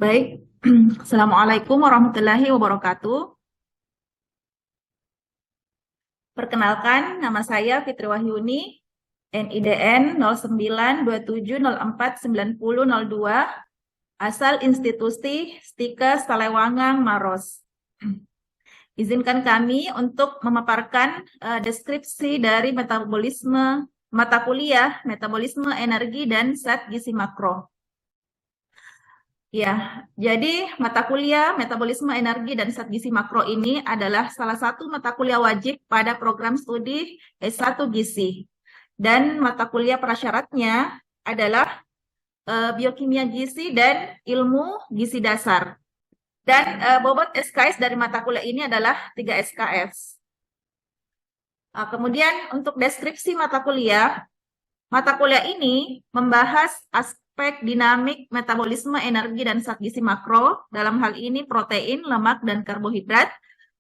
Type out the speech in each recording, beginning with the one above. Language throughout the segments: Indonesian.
Baik, Assalamualaikum warahmatullahi wabarakatuh. Perkenalkan, nama saya Fitri Wahyuni, NIDN 0927049002, asal institusi Stikes Talewangang Maros. Izinkan kami untuk memaparkan deskripsi dari mata kuliah metabolisme energi dan zat gizi makro. Ya, jadi mata kuliah metabolisme energi dan zat gizi makro ini adalah salah satu mata kuliah wajib pada program studi S1 Gizi. Dan mata kuliah prasyaratnya adalah biokimia gizi dan ilmu gizi dasar. Dan bobot SKS dari mata kuliah ini adalah 3 SKS. Kemudian untuk deskripsi mata kuliah ini membahas aspek dinamik metabolisme energi dan zat gizi makro, dalam hal ini protein, lemak, dan karbohidrat,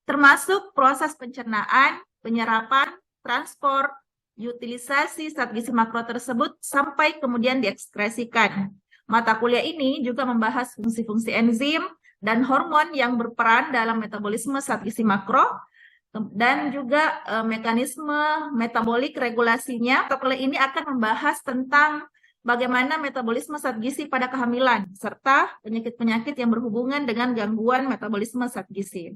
termasuk proses pencernaan, penyerapan, transport, utilisasi zat gizi makro tersebut sampai kemudian diekskresikan. Mata kuliah ini juga membahas fungsi-fungsi enzim dan hormon yang berperan dalam metabolisme zat gizi makro, dan juga mekanisme metabolik regulasinya. Mata kuliah ini akan membahas tentang bagaimana metabolisme zat gizi pada kehamilan, serta penyakit-penyakit yang berhubungan dengan gangguan metabolisme zat gizi.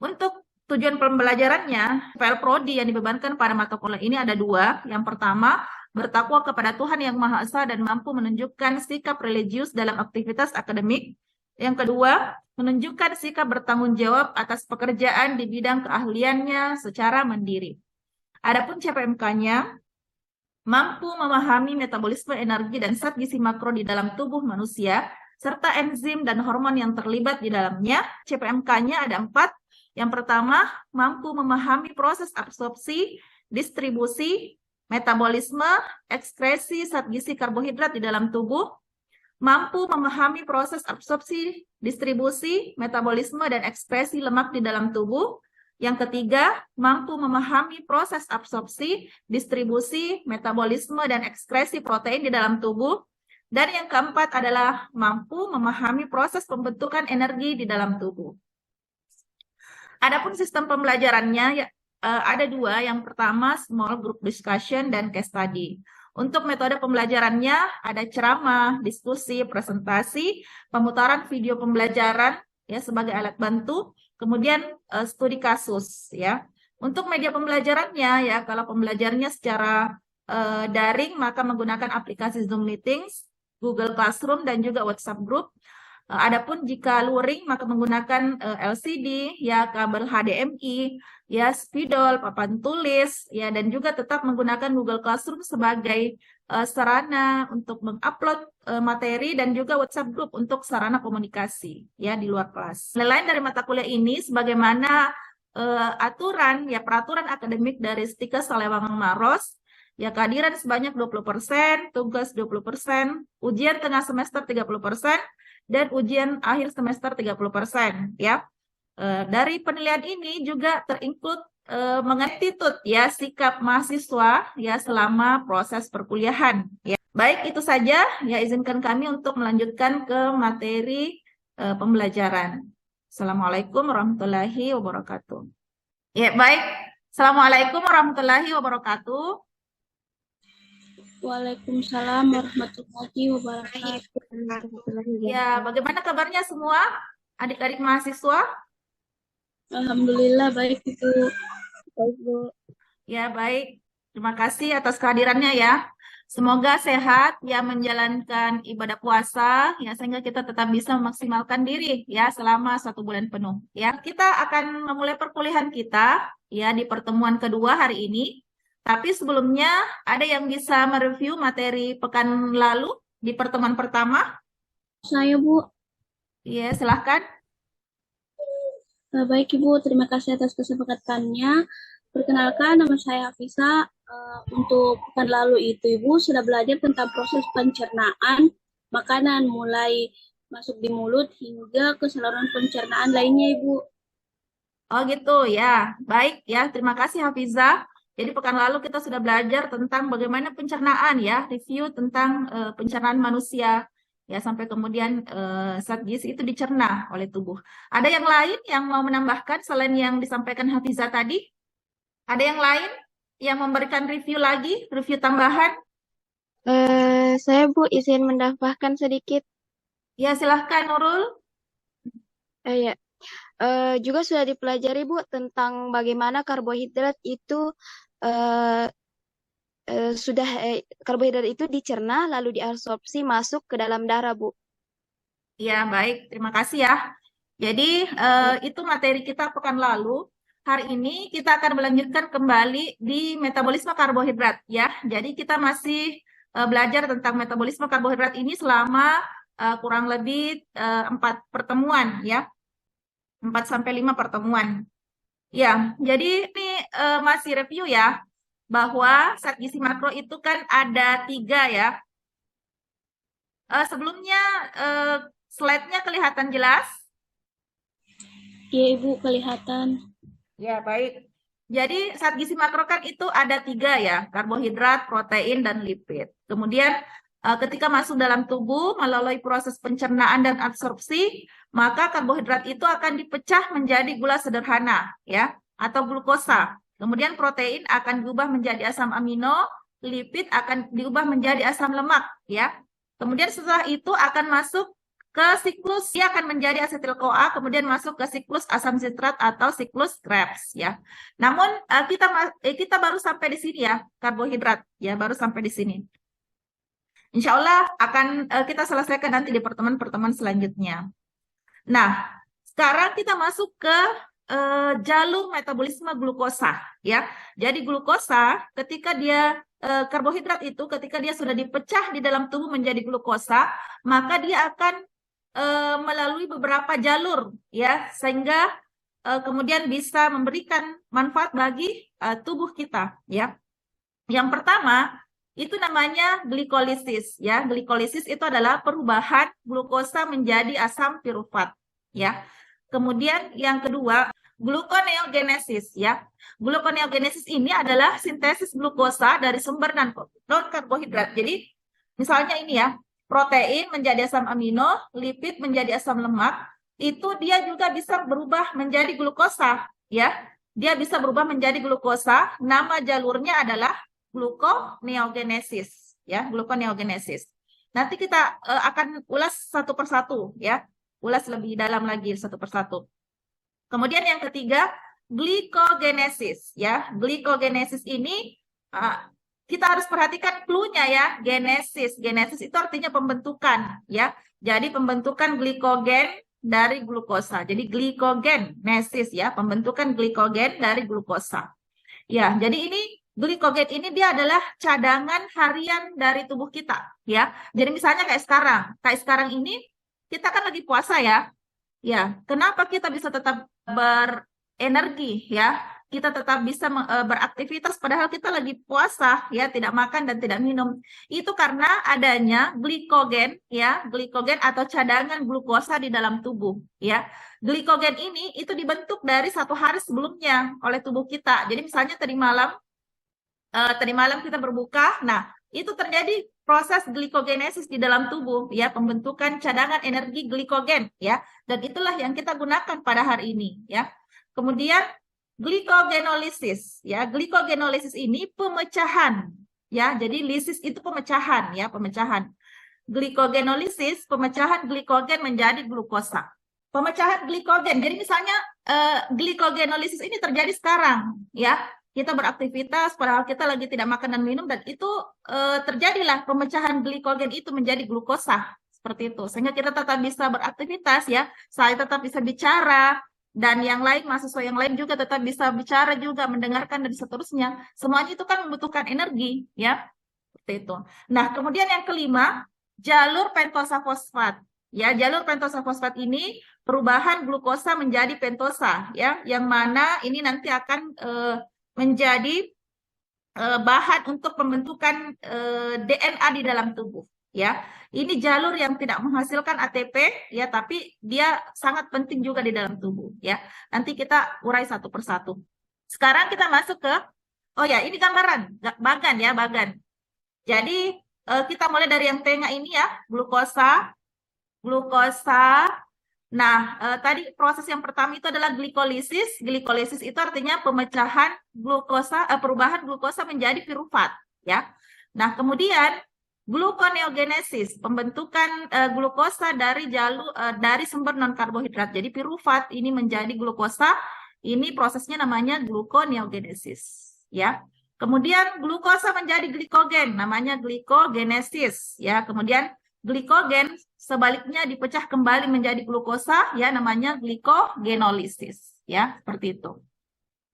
Untuk tujuan pembelajarannya, PL Prodi yang dibebankan pada mata kuliah ini ada dua. Yang pertama, bertakwa kepada Tuhan Yang Maha Esa dan mampu menunjukkan sikap religius dalam aktivitas akademik. Yang kedua, menunjukkan sikap bertanggung jawab atas pekerjaan di bidang keahliannya secara mandiri. Adapun CPMK-nya, mampu memahami metabolisme energi dan zat gizi makro di dalam tubuh manusia, serta enzim dan hormon yang terlibat di dalamnya. CPMK-nya ada 4. Yang pertama, mampu memahami proses absorpsi, distribusi, metabolisme, ekskresi zat gizi karbohidrat di dalam tubuh, mampu memahami proses absorpsi, distribusi, metabolisme, dan ekspresi lemak di dalam tubuh. Yang ketiga, mampu memahami proses absorpsi, distribusi, metabolisme, dan ekskresi protein di dalam tubuh. Dan yang keempat adalah mampu memahami proses pembentukan energi di dalam tubuh. Adapun sistem pembelajarannya ada dua. Yang pertama, small group discussion dan case study. Untuk metode pembelajarannya ada ceramah, diskusi, presentasi, pemutaran video pembelajaran ya sebagai alat bantu, kemudian studi kasus ya. Untuk media pembelajarannya ya, kalau pembelajarannya secara daring maka menggunakan aplikasi Zoom Meetings, Google Classroom, dan juga WhatsApp Group. Adapun jika luring maka menggunakan LCD ya, kabel HDMI ya, spidol, papan tulis ya, dan juga tetap menggunakan Google Classroom sebagai sarana untuk mengupload materi, dan juga WhatsApp Group untuk sarana komunikasi ya di luar kelas. Selain dari mata kuliah ini, sebagaimana peraturan akademik dari Stikes Talewangang Maros ya, kehadiran sebanyak 20%, tugas 20%, ujian tengah semester 30%, dan ujian akhir semester 30% ya. Dari penilaian ini juga terinclude mengattitude ya sikap mahasiswa ya selama proses perkuliahan ya. Baik, itu saja ya, izinkan kami untuk melanjutkan ke materi pembelajaran. Assalamualaikum warahmatullahi wabarakatuh. Ya, baik. Assalamualaikum warahmatullahi wabarakatuh. Waalaikumsalam warahmatullahi wabarakatuh. Ya, bagaimana kabarnya semua adik-adik mahasiswa? Alhamdulillah baik Ibu. Baik, Bu. Ya, baik. Terima kasih atas kehadirannya ya. Semoga sehat ya menjalankan ibadah puasa ya, sehingga kita tetap bisa memaksimalkan diri ya selama 1 bulan penuh ya. Kita akan memulai perkuliahan kita ya di pertemuan kedua hari ini. Tapi sebelumnya ada yang bisa mereview materi pekan lalu di pertemuan pertama? Saya Bu. Ya, silahkan. Baik Ibu, terima kasih atas kesempatannya. Perkenalkan, nama saya Hafisa. Untuk pekan lalu itu Ibu sudah belajar tentang proses pencernaan makanan mulai masuk di mulut hingga ke saluran pencernaan lainnya Ibu. Oh gitu ya, baik ya, terima kasih Hafiza. Jadi pekan lalu kita sudah belajar tentang bagaimana pencernaan ya, review tentang pencernaan manusia ya sampai kemudian zat gizi itu dicerna oleh tubuh. Ada yang lain yang mau menambahkan selain yang disampaikan Hafizah tadi? Ada yang lain yang memberikan review lagi, review tambahan? Saya Bu izin menambahkan sedikit. Ya silahkan Nurul. Ya. Juga sudah dipelajari Bu tentang bagaimana karbohidrat itu eh, karbohidrat itu dicerna lalu diabsorpsi masuk ke dalam darah Bu. Ya baik, terima kasih ya. Jadi itu materi kita pekan lalu. Hari ini kita akan melanjutkan kembali di metabolisme karbohidrat ya. Jadi kita masih belajar tentang metabolisme karbohidrat ini selama kurang lebih 4 pertemuan ya. 4 sampai 5 pertemuan. Ya, jadi ini masih review ya, bahwa zat gizi makro itu kan ada 3 ya. Sebelumnya slide-nya kelihatan jelas? Iya Ibu, kelihatan. Ya, baik. Jadi zat gizi makro kan itu ada 3 ya, karbohidrat, protein, dan lipid. Kemudian ketika masuk dalam tubuh melalui proses pencernaan dan absorpsi, maka karbohidrat itu akan dipecah menjadi gula sederhana ya, atau glukosa. Kemudian protein akan diubah menjadi asam amino, lipid akan diubah menjadi asam lemak ya. Kemudian setelah itu akan masuk ke siklus, dia akan menjadi asetil-CoA, kemudian masuk ke siklus asam sitrat atau siklus Krebs ya. Namun kita baru sampai di sini ya, karbohidrat ya, baru sampai di sini. Insya Allah akan kita selesaikan nanti di pertemuan-pertemuan selanjutnya. Nah, sekarang kita masuk ke jalur metabolisme glukosa ya. Jadi glukosa ketika dia karbohidrat itu ketika dia sudah dipecah di dalam tubuh menjadi glukosa, maka dia akan melalui beberapa jalur ya, sehingga kemudian bisa memberikan manfaat bagi tubuh kita ya. Yang pertama itu namanya glikolisis ya. Glikolisis itu adalah perubahan glukosa menjadi asam pirufat ya. Kemudian yang kedua gluconeogenesis ya. Gluconeogenesis ini adalah sintesis glukosa dari sumber non karbohidrat. Jadi misalnya ini ya, protein menjadi asam amino, lipid menjadi asam lemak, itu dia juga bisa berubah menjadi glukosa ya. Dia bisa berubah menjadi glukosa. Nama jalurnya adalah gluconeogenesis ya, gluconeogenesis. Nanti kita akan ulas satu persatu ya, ulas lebih dalam lagi satu persatu. Kemudian yang ketiga glikogenesis ya. Glikogenesis ini kita harus perhatikan clue-nya ya, genesis. Genesis itu artinya pembentukan ya. Jadi pembentukan glikogen dari glukosa. Jadi glikogenesis ya, pembentukan glikogen dari glukosa. Ya, jadi ini glikogen ini dia adalah cadangan harian dari tubuh kita ya. Jadi misalnya kayak sekarang ini kita kan lagi puasa ya. Ya, kenapa kita bisa tetap berenergi ya? Kita tetap bisa beraktivitas padahal kita lagi puasa ya, tidak makan dan tidak minum. Itu karena adanya glikogen ya, glikogen atau cadangan glukosa di dalam tubuh ya. Glikogen ini itu dibentuk dari 1 hari sebelumnya oleh tubuh kita. Jadi misalnya tadi malam kita berbuka, nah itu terjadi proses glikogenesis di dalam tubuh ya, pembentukan cadangan energi glikogen ya, dan itulah yang kita gunakan pada hari ini ya. Kemudian glikogenolisis ya, glikogenolisis ini pemecahan ya, jadi lisis itu pemecahan ya, pemecahan. Glikogenolisis pemecahan glikogen menjadi glukosa. Pemecahan glikogen, jadi misalnya glikogenolisis ini terjadi sekarang ya. Kita beraktivitas padahal kita lagi tidak makan dan minum, dan itu terjadilah pemecahan glikogen itu menjadi glukosa seperti itu, sehingga kita tetap bisa beraktivitas ya, saya tetap bisa bicara, dan yang lain, mahasiswa yang lain juga tetap bisa bicara juga, mendengarkan dan seterusnya. Semuanya itu kan membutuhkan energi ya, seperti itu. Nah, kemudian yang kelima, jalur pentosa fosfat ya. Jalur pentosa fosfat ini perubahan glukosa menjadi pentosa ya, yang mana ini nanti akan menjadi bahan untuk pembentukan DNA di dalam tubuh ya. Ini jalur yang tidak menghasilkan ATP ya, tapi dia sangat penting juga di dalam tubuh ya. Nanti kita urai satu persatu. Sekarang kita masuk ke, oh ya, ini gambaran bagan ya, bagan. Jadi kita mulai dari yang tengah ini ya, glukosa. Nah, tadi proses yang pertama itu adalah glikolisis. Glikolisis itu artinya pemecahan glukosa, perubahan glukosa menjadi pirufat, ya. Nah, kemudian gluconeogenesis, pembentukan glukosa dari dari sumber non karbohidrat. Jadi pirufat ini menjadi glukosa. Ini prosesnya namanya gluconeogenesis, ya. Kemudian glukosa menjadi glikogen, namanya glikogenesis, ya. Kemudian glikogen sebaliknya dipecah kembali menjadi glukosa, ya, namanya glikogenolisis, ya, seperti itu.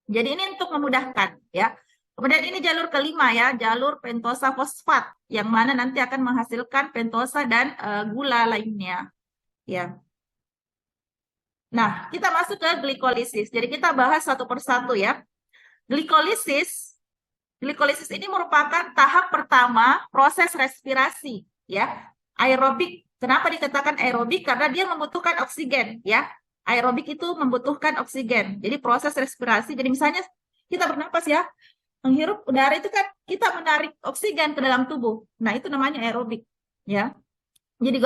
Jadi ini untuk memudahkan, ya. Kemudian ini jalur kelima, ya, jalur pentosa fosfat, yang mana nanti akan menghasilkan pentosa dan gula lainnya, ya. Nah, kita masuk ke glikolisis. Jadi kita bahas satu persatu, ya. Glikolisis ini merupakan tahap pertama proses respirasi, ya. Aerobik. Kenapa dikatakan aerobik? Karena dia membutuhkan oksigen, ya. Aerobik itu membutuhkan oksigen. Jadi proses respirasi. Jadi misalnya kita bernapas, ya, menghirup udara itu kan kita menarik oksigen ke dalam tubuh. Nah, itu namanya aerobik, ya. Jadi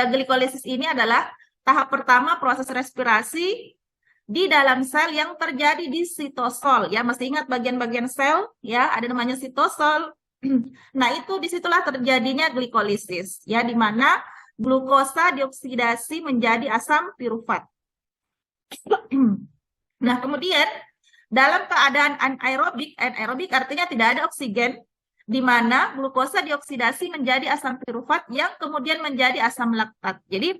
glikolisis ini adalah tahap pertama proses respirasi di dalam sel yang terjadi di sitosol, ya. Masih ingat bagian-bagian sel, ya, ada namanya sitosol. Nah, itu disitulah terjadinya glikolisis, ya, di mana glukosa dioksidasi menjadi asam pirufat. Nah, kemudian dalam keadaan anaerobik artinya tidak ada oksigen, di mana glukosa dioksidasi menjadi asam pirufat yang kemudian menjadi asam laktat. Jadi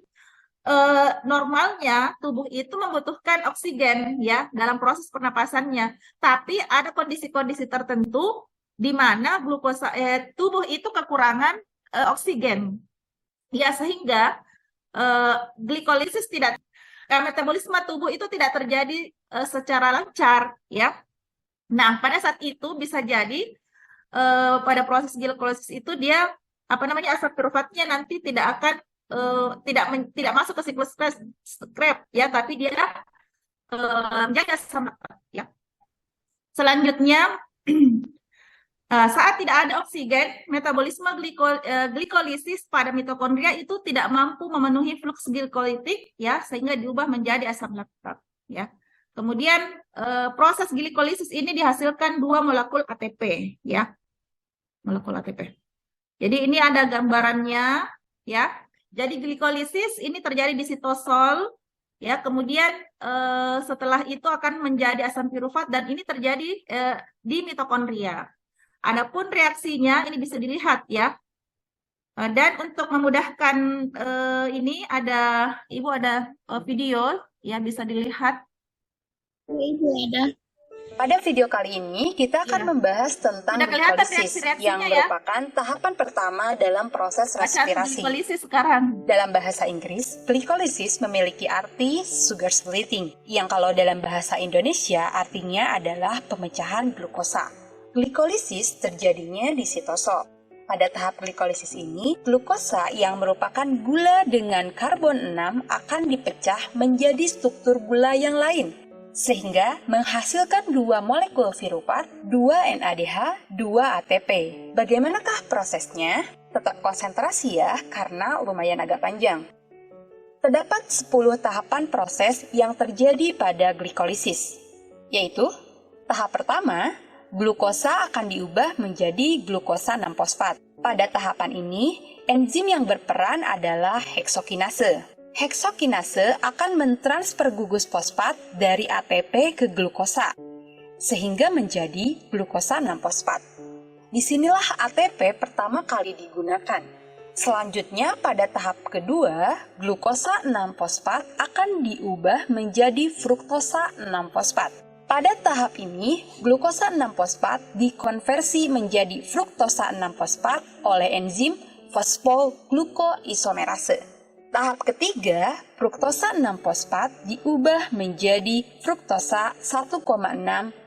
normalnya tubuh itu membutuhkan oksigen, ya, dalam proses pernapasannya. Tapi ada kondisi-kondisi tertentu di mana tubuh itu kekurangan oksigen, ya, sehingga glikolisis metabolisme tubuh itu tidak terjadi secara lancar, ya. Nah, pada saat itu bisa jadi pada proses glikolisis itu dia asam piruvatnya nanti tidak akan tidak masuk ke siklus Krebs, ya, tapi dia menjadi asam laktat, ya. Selanjutnya saat tidak ada oksigen, metabolisme glikolisis pada mitokondria itu tidak mampu memenuhi fluks glikolitik, ya, sehingga diubah menjadi asam laktat, ya. Kemudian proses glikolisis ini dihasilkan 2 molekul ATP, ya, molekul ATP. Jadi ini ada gambarannya, ya. Jadi glikolisis ini terjadi di sitosol, ya. Kemudian setelah itu akan menjadi asam pirufat dan ini terjadi di mitokondria. Adapun reaksinya ini bisa dilihat, ya. Dan untuk memudahkan ini Ibu ada video, ya, bisa dilihat. Ibu ada. Pada video kali ini kita akan membahas tentang glikolisis yang merupakan tahapan pertama dalam proses respirasi. Sekarang. Dalam bahasa Inggris, glikolisis memiliki arti sugar splitting, yang kalau dalam bahasa Indonesia artinya adalah pemecahan glukosa. Glikolisis terjadinya di sitosol. Pada tahap glikolisis ini, glukosa yang merupakan gula dengan karbon 6 akan dipecah menjadi struktur gula yang lain, sehingga menghasilkan 2 molekul pirufat, 2 NADH, 2 ATP. Bagaimanakah prosesnya? Tetap konsentrasi ya, karena lumayan agak panjang. Terdapat 10 tahapan proses yang terjadi pada glikolisis, yaitu tahap pertama, glukosa akan diubah menjadi glukosa 6-fosfat. Pada tahapan ini, enzim yang berperan adalah heksokinase. Heksokinase akan mentransfer gugus fosfat dari ATP ke glukosa, sehingga menjadi glukosa 6-fosfat. Disinilah ATP pertama kali digunakan. Selanjutnya, pada tahap kedua, glukosa 6-fosfat akan diubah menjadi fruktosa 6-fosfat. Pada tahap ini, glukosa 6-fosfat dikonversi menjadi fruktosa 6-fosfat oleh enzim fosfoglukoisomerase. Tahap ketiga, fruktosa 6-fosfat diubah menjadi fruktosa 1,6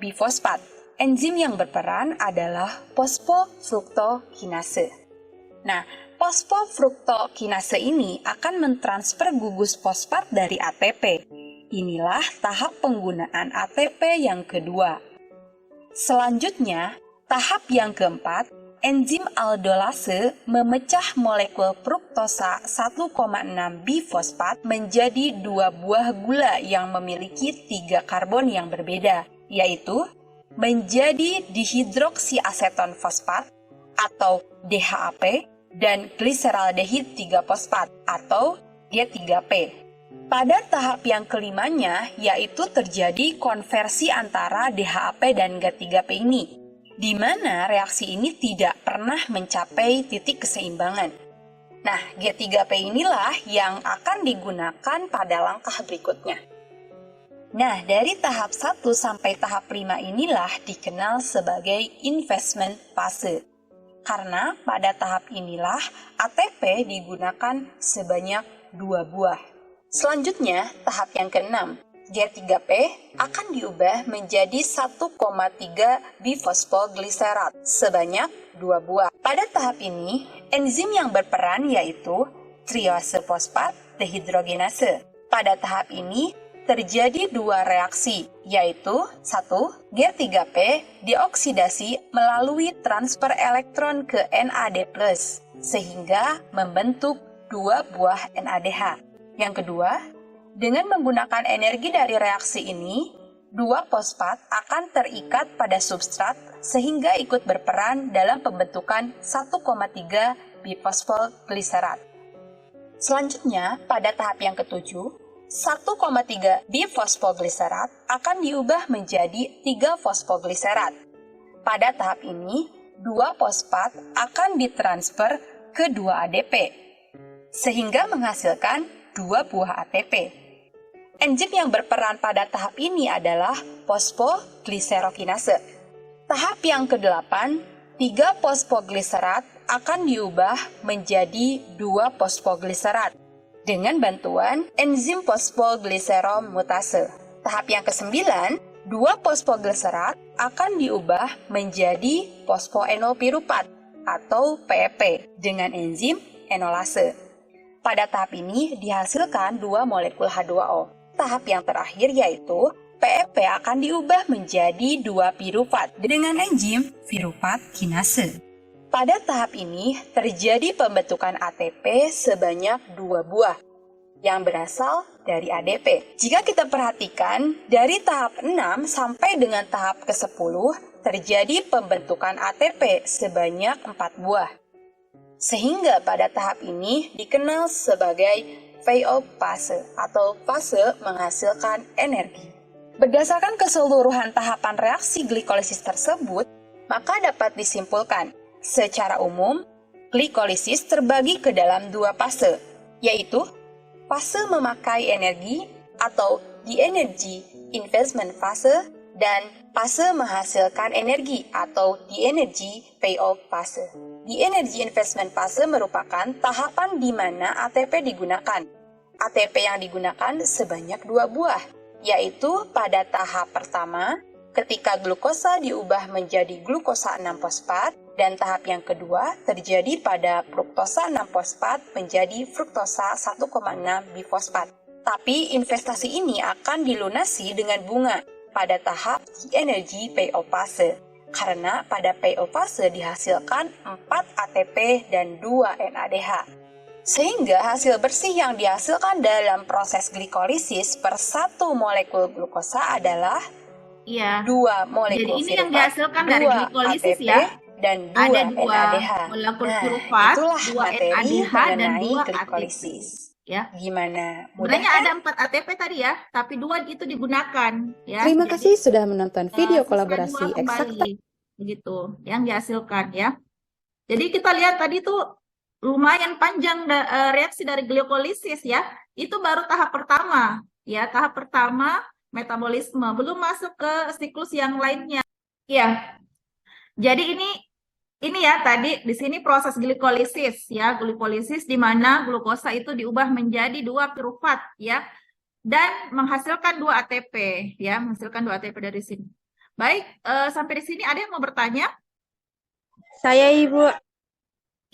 bifosfat. Enzim yang berperan adalah fosfofruktokinase. Nah, fosfofruktokinase ini akan mentransfer gugus fosfat dari ATP. Inilah tahap penggunaan ATP yang kedua. Selanjutnya, tahap yang keempat, enzim aldolase memecah molekul fruktosa 1,6 bifosfat menjadi 2 buah gula yang memiliki 3 karbon yang berbeda, yaitu menjadi dihidroksiaseton fosfat atau DHAP dan gliseraldehid 3-fosfat atau G3P. Pada tahap yang kelimanya, yaitu terjadi konversi antara DHAP dan G3P ini, di mana reaksi ini tidak pernah mencapai titik keseimbangan. Nah, G3P inilah yang akan digunakan pada langkah berikutnya. Nah, dari tahap 1 sampai tahap 5 inilah dikenal sebagai investment fase. Karena pada tahap inilah ATP digunakan sebanyak 2 buah. Selanjutnya, tahap yang ke-6. G3P akan diubah menjadi 1,3 bifosfogliserat sebanyak 2 buah. Pada tahap ini, enzim yang berperan yaitu triose fosfat dehidrogenase. Pada tahap ini terjadi 2 reaksi, yaitu 1. G3P dioksidasi melalui transfer elektron ke NAD+, sehingga membentuk 2 buah NADH. Yang kedua, dengan menggunakan energi dari reaksi ini, 2 fosfat akan terikat pada substrat sehingga ikut berperan dalam pembentukan 1,3 bifosfogliserat. Selanjutnya, pada tahap yang ke-7, 1,3 bifosfogliserat akan diubah menjadi 3 fosfogliserat. Pada tahap ini, 2 fosfat akan ditransfer ke 2 ADP, sehingga menghasilkan 2 buah ATP. Enzim yang berperan pada tahap ini adalah fosfogliserokinase. Tahap yang ke-8, 3 fosfogliserat akan diubah menjadi 2 fosfogliserat dengan bantuan enzim fosfogliseromutase. Tahap yang ke-9, 2 fosfogliserat akan diubah menjadi fosfoenolpiruvat atau PEP dengan enzim enolase. Pada tahap ini dihasilkan 2 molekul H2O. Tahap yang terakhir yaitu PEP akan diubah menjadi 2 pirufat dengan enzim pirufat kinase. Pada tahap ini terjadi pembentukan ATP sebanyak 2 buah yang berasal dari ADP. Jika kita perhatikan, dari tahap 6 sampai dengan tahap ke-10 terjadi pembentukan ATP sebanyak 4 buah. Sehingga pada tahap ini dikenal sebagai payoff fase atau fase menghasilkan energi. Berdasarkan keseluruhan tahapan reaksi glikolisis tersebut, maka dapat disimpulkan, secara umum, glikolisis terbagi ke dalam 2 fase, yaitu fase memakai energi atau the energy investment fase dan fase menghasilkan energi atau the energy payoff fase. The energy investment fase merupakan tahapan di mana ATP digunakan. ATP yang digunakan sebanyak 2 buah, yaitu pada tahap pertama ketika glukosa diubah menjadi glukosa 6-fosfat dan tahap yang kedua terjadi pada fruktosa 6-fosfat menjadi fruktosa 1,6 bifosfat. Tapi investasi ini akan dilunasi dengan bunga pada tahap energy payoff fase. Karena pada payoff fase dihasilkan 4 ATP dan 2 NADH. Sehingga hasil bersih yang dihasilkan dalam proses glikolisis per 1 molekul glukosa adalah 2 molekul Jadi ini yang dihasilkan dari glikolisis ATP, ya. dan 2 Ada 2 NADH. molekul pirufat, itulah 2 materi NADH dan mengenai 2 glikolisis. ATP. Ya. Gimana? Mudah Sebenarnya kan? ada 4 ATP tadi ya, tapi 2 itu digunakan ya. Terima Jadi, kasih sudah menonton video sisa kolaborasi 2 Eksakta. kembali begitu yang dihasilkan ya. Jadi kita lihat tadi tuh lumayan panjang reaksi dari glikolisis ya. Itu baru tahap pertama ya, tahap pertama metabolisme, belum masuk ke siklus yang lainnya. Ya. Jadi ini ya tadi di sini proses glikolisis ya, glikolisis di mana glukosa itu diubah menjadi 2 pirufat ya dan menghasilkan 2 ATP ya, menghasilkan 2 ATP dari sini. Baik, sampai di sini ada yang mau bertanya? Saya Ibu.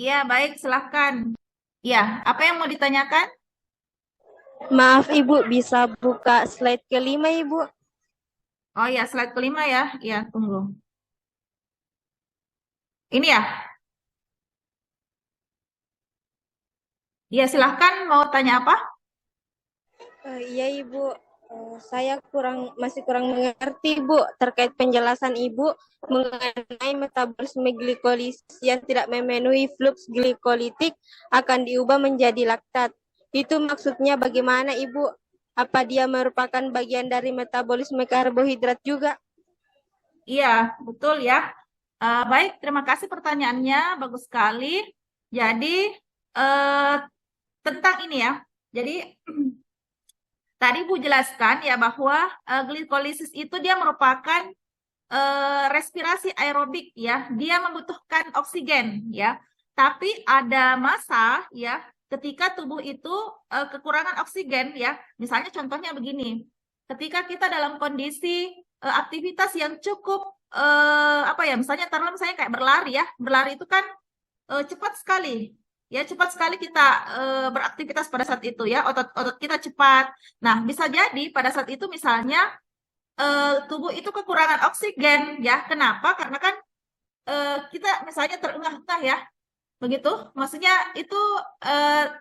Iya, baik, silahkan. Iya, apa yang mau ditanyakan? Maaf Ibu, bisa buka slide kelima Ibu? Oh ya, slide kelima ya. Iya, tunggu. Ini ya. Ya, silahkan mau tanya apa? Iya Ibu, saya masih kurang mengerti Bu terkait penjelasan Ibu mengenai metabolisme glikolisis yang tidak memenuhi fluks glikolitik akan diubah menjadi laktat. Itu maksudnya bagaimana Ibu? Apa dia merupakan bagian dari metabolisme karbohidrat juga? Iya, betul ya. Baik, terima kasih pertanyaannya, bagus sekali. Jadi, eh, tentang ini ya. Jadi, tadi Bu jelaskan ya bahwa glikolisis itu dia merupakan respirasi aerobik ya. Dia membutuhkan oksigen ya. Tapi ada masa ya ketika tubuh itu kekurangan oksigen ya. Misalnya contohnya begini. Ketika kita dalam kondisi aktivitas yang cukup apa ya, misalnya taruhlah misalnya kayak berlari ya. Berlari itu kan cepat sekali. Ya, cepat sekali kita beraktivitas pada saat itu ya, otot-otot kita cepat. Nah, bisa jadi pada saat itu misalnya tubuh itu kekurangan oksigen ya. Kenapa? Karena kan kita misalnya terengah-engah ya. Begitu. Maksudnya itu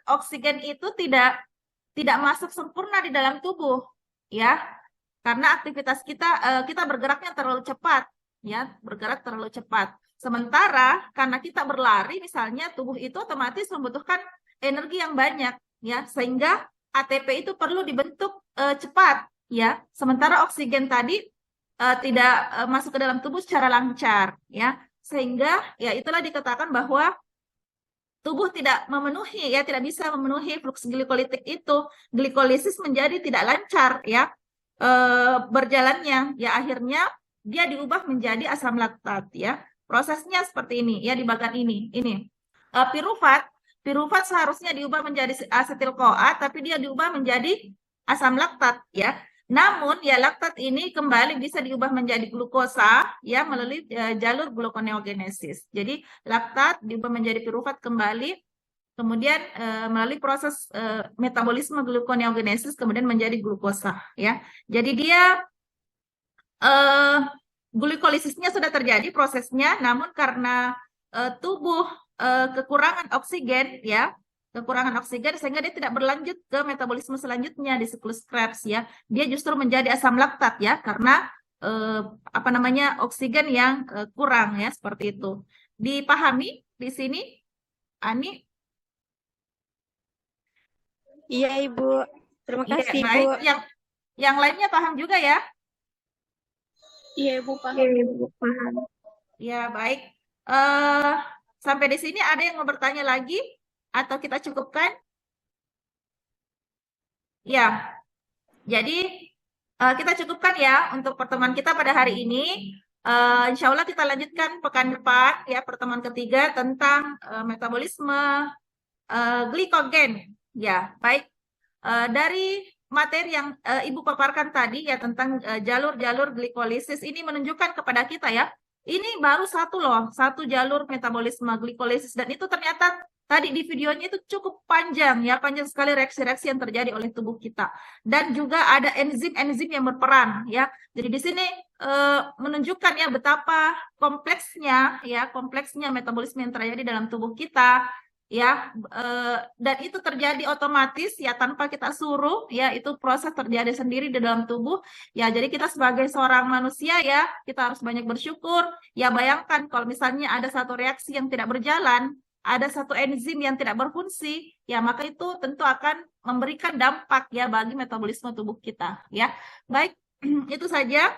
oksigen itu tidak masuk sempurna di dalam tubuh ya. Karena aktivitas kita bergeraknya terlalu cepat ya, bergerak terlalu cepat. Sementara karena kita berlari misalnya tubuh itu otomatis membutuhkan energi yang banyak ya, sehingga ATP itu perlu dibentuk cepat ya. Sementara oksigen tadi tidak masuk ke dalam tubuh secara lancar ya. Sehingga ya itulah dikatakan bahwa tubuh tidak memenuhi ya, tidak bisa memenuhi fluks glikolitik itu, glikolisis menjadi tidak lancar ya berjalannya ya, akhirnya dia diubah menjadi asam laktat ya. Prosesnya seperti ini ya di bagian ini pirufat seharusnya diubah menjadi asetil CoA tapi dia diubah menjadi asam laktat ya. Namun ya laktat ini kembali bisa diubah menjadi glukosa ya melalui jalur gluconeogenesis. Jadi laktat diubah menjadi pirufat kembali, kemudian melalui proses metabolisme gluconeogenesis kemudian menjadi glukosa ya. Jadi dia glikolisisnya sudah terjadi prosesnya, namun karena tubuh kekurangan oksigen ya, kekurangan oksigen sehingga dia tidak berlanjut ke metabolisme selanjutnya di siklus Krebs ya. Dia justru menjadi asam laktat ya karena apa namanya oksigen yang kurang ya, seperti itu. Dipahami di sini, Ani? Iya Ibu, terima Iya, kasih baik. Ibu. Yang lainnya paham juga ya? Iya, Ibu paham. Iya Ibu, paham. Ya, baik. Eh, sampai di sini ada yang mau bertanya lagi atau kita cukupkan? Ya, jadi kita cukupkan ya untuk pertemuan kita pada hari ini. Insya Allah kita lanjutkan pekan depan ya pertemuan ketiga tentang metabolisme glikogen. Ya, baik. Dari materi yang Ibu paparkan tadi ya tentang jalur-jalur glikolisis ini menunjukkan kepada kita ya, ini baru satu loh, satu jalur metabolisme glikolisis, dan itu ternyata tadi di videonya itu cukup panjang ya, panjang sekali reaksi-reaksi yang terjadi oleh tubuh kita, dan juga ada enzim-enzim yang berperan ya. Jadi di sini menunjukkan ya betapa kompleksnya metabolisme yang terjadi dalam tubuh kita ya, dan itu terjadi otomatis ya tanpa kita suruh ya, itu proses terjadi sendiri di dalam tubuh ya. Jadi kita sebagai seorang manusia ya, kita harus banyak bersyukur ya. Bayangkan kalau misalnya ada satu reaksi yang tidak berjalan, ada satu enzim yang tidak berfungsi ya, maka itu tentu akan memberikan dampak ya bagi metabolisme tubuh kita ya. Baik, itu saja.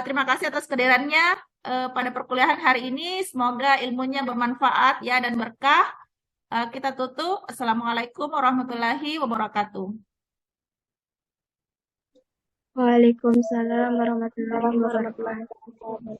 Terima kasih atas kehadirannya pada perkuliahan hari ini. Semoga ilmunya bermanfaat ya dan berkah. Kita tutup. Assalamualaikum warahmatullahi wabarakatuh. Waalaikumsalam warahmatullahi wabarakatuh.